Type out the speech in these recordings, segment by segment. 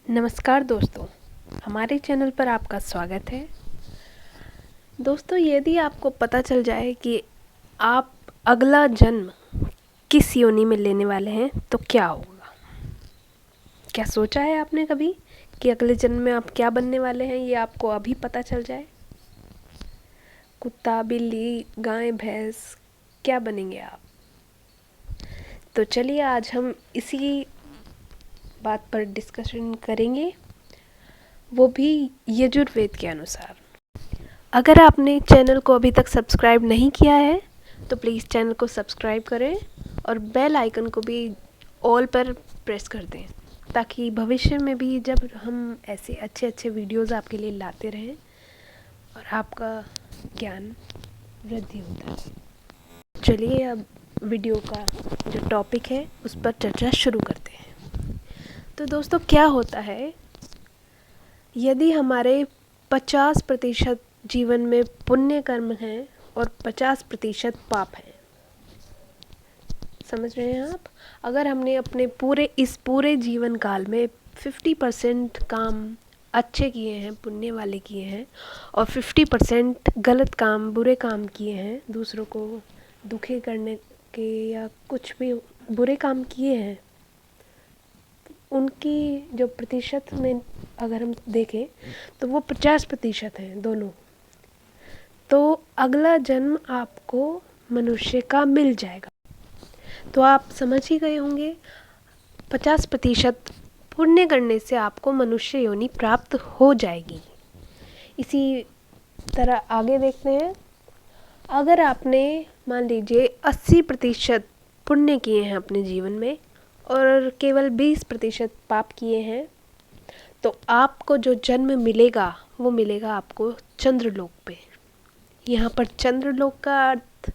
नमस्कार दोस्तों, हमारे चैनल पर आपका स्वागत है। दोस्तों, यदि आपको पता चल जाए कि आप अगला जन्म किस योनि में लेने वाले हैं तो क्या होगा? क्या सोचा है आपने कभी कि अगले जन्म में आप क्या बनने वाले हैं? ये आपको अभी पता चल जाए। कुत्ता, बिल्ली, गाय, भैंस, क्या बनेंगे आप? तो चलिए आज हम इसी बात पर डिस्कशन करेंगे, वो भी यजुर्वेद के अनुसार। अगर आपने चैनल को अभी तक सब्सक्राइब नहीं किया है तो प्लीज़ चैनल को सब्सक्राइब करें और बेल आइकन को भी ऑल पर प्रेस कर दें, ताकि भविष्य में भी जब हम ऐसे अच्छे अच्छे वीडियोस आपके लिए लाते रहें और आपका ज्ञान वृद्धि होता है। चलिए अब वीडियो का जो टॉपिक है उस पर चर्चा शुरू करते हैं। तो दोस्तों, क्या होता है यदि हमारे 50% जीवन में पुण्य कर्म हैं और 50% पाप हैं? समझ रहे हैं आप? अगर हमने अपने पूरे जीवन काल में 50% काम अच्छे किए हैं, पुण्य वाले किए हैं, और 50% गलत काम, बुरे काम किए हैं, दूसरों को दुखी करने के या कुछ भी बुरे काम किए हैं, उनकी जो प्रतिशत में अगर हम देखें तो वो 50% हैं दोनों। तो अगला जन्म आपको मनुष्य का मिल जाएगा। तो आप समझ ही गए होंगे, 50% पुण्य करने से आपको मनुष्य योनि प्राप्त हो जाएगी। इसी तरह आगे देखते हैं। अगर आपने मान लीजिए 80% पुण्य किए हैं अपने जीवन में और केवल 20% पाप किए हैं, तो आपको जो जन्म मिलेगा वो मिलेगा आपको चंद्रलोक पे। यहाँ पर चंद्रलोक का अर्थ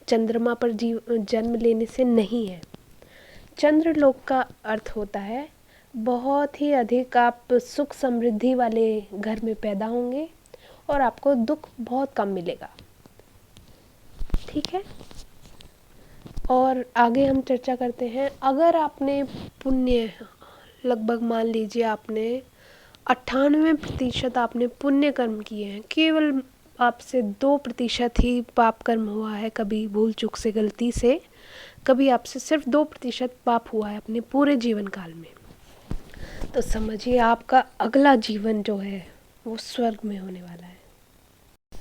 चंद्रमा पर जन्म लेने से नहीं है। चंद्रलोक का अर्थ होता है बहुत ही अधिक आप सुख समृद्धि वाले घर में पैदा होंगे और आपको दुख बहुत कम मिलेगा। ठीक है, और आगे हम चर्चा करते हैं। अगर आपने पुण्य लगभग मान लीजिए आपने 98% आपने पुण्य कर्म किए हैं, केवल आपसे 2% ही पाप कर्म हुआ है, कभी भूल चूक से, गलती से कभी आपसे सिर्फ 2% पाप हुआ है अपने पूरे जीवन काल में, तो समझिए आपका अगला जीवन जो है वो स्वर्ग में होने वाला है।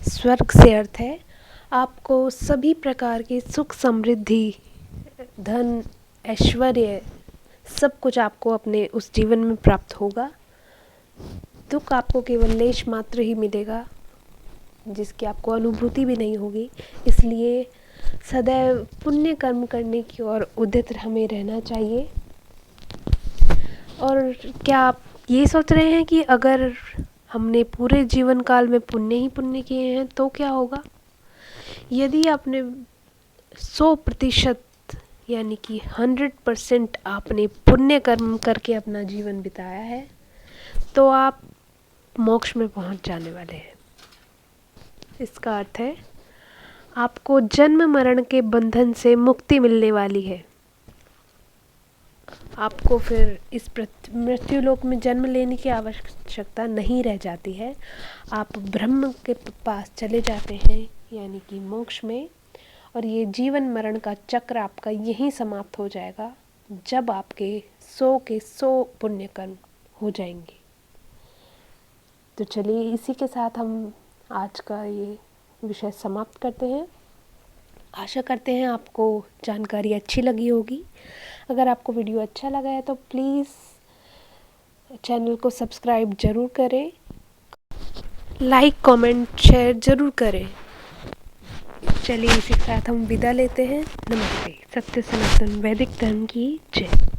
स्वर्ग से अर्थ है आपको सभी प्रकार की सुख समृद्धि, धन, ऐश्वर्य, सब कुछ आपको अपने उस जीवन में प्राप्त होगा। दुख आपको केवल लेश मात्र ही मिलेगा, जिसकी आपको अनुभूति भी नहीं होगी। इसलिए सदैव पुण्य कर्म करने की ओर उद्यत हमें रहना चाहिए। और क्या आप ये सोच रहे हैं कि अगर हमने पूरे जीवन काल में पुण्य ही पुण्य किए हैं तो क्या होगा? यदि आपने 100% यानी कि 100% आपने पुण्य कर्म करके अपना जीवन बिताया है तो आप मोक्ष में पहुंच जाने वाले हैं। इसका अर्थ है आपको जन्म मरण के बंधन से मुक्ति मिलने वाली है। आपको फिर इस मृत्युलोक में जन्म लेने की आवश्यकता नहीं रह जाती है। आप ब्रह्म के पास चले जाते हैं, यानी कि मोक्ष में, और ये जीवन मरण का चक्र आपका यहीं समाप्त हो जाएगा जब आपके 100 के 100 पुण्य कर्म हो जाएंगे। तो चलिए इसी के साथ हम आज का ये विषय समाप्त करते हैं। आशा करते हैं आपको जानकारी अच्छी लगी होगी। अगर आपको वीडियो अच्छा लगा है तो प्लीज़ चैनल को सब्सक्राइब ज़रूर करें, लाइक, कमेंट, शेयर ज़रूर करें। चलिए इसी के साथ हम विदा लेते हैं। नमस्ते। सत्य सनातन वैदिक धर्म की जय।